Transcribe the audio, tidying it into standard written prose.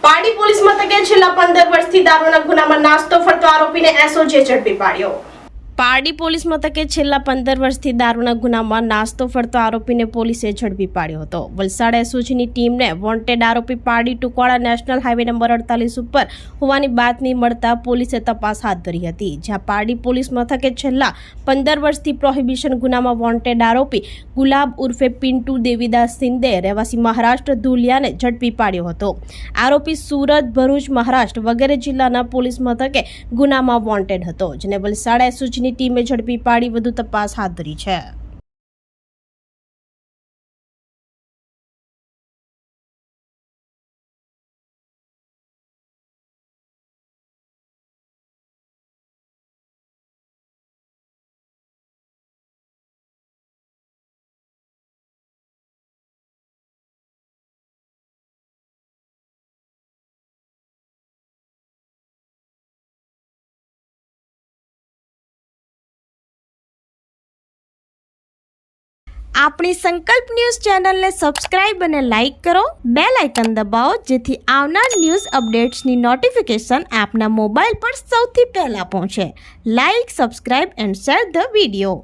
Pardi police મથકે છેલ્લા 15 વર્ષથી દારૂના ગુનામાં નાસ્તો ફરતો આરોપીને એસઓજીએ ઝડપી પાડ્યો। પારડી પોલીસ મથકે છેલ્લા 15 વર્ષથી દારૂના ગુનામાં નાસ્તો ફરતો આરોપીને પોલીસે ઝડપી પાડ્યો હતો। વલસાડ એસઓજીની ટીમને વોન્ટેડ આરોપી પારડી ટુકવાડા નેશનલ હાઈવે નંબર 48 ઉપર હોવાની બાતમી મળતા પોલીસે તપાસ હાથ ધરી હતી, જ્યાં પારડી પોલીસ મથકે છેલ્લા 15 વર્ષથી પ્રોહિબિશન ગુનામાં વોન્ટેડ આરોપી ગુલાબ ઉર્ફે પિન્ટુ દેવીદાસ સિંદે રહેવાસી મહારાષ્ટ્ર ધુલિયાને ઝડપી પાડ્યો હતો। આરોપી સુરત, ભરૂચ, મહારાષ્ટ્ર વગેરે જિલ્લાના પોલીસ મથકે ગુનામાં વોન્ટેડ હતો, જેને વલસાડ એસઓજીની ટીમે ઝડપી પાડી વધુ તપાસ હાથ ધરી છે। આપણી સંકલ્પ ન્યૂઝ ચેનલને સબસ્ક્રાઇબ અને લાઇક કરો, બેલ આઇકન દબાવો જેથી આવનાર ન્યૂઝ અપડેટ્સની નોટિફિકેશન આપના મોબાઈલ પર સૌથી પહેલા પહોંચે। Like, subscribe and share the video.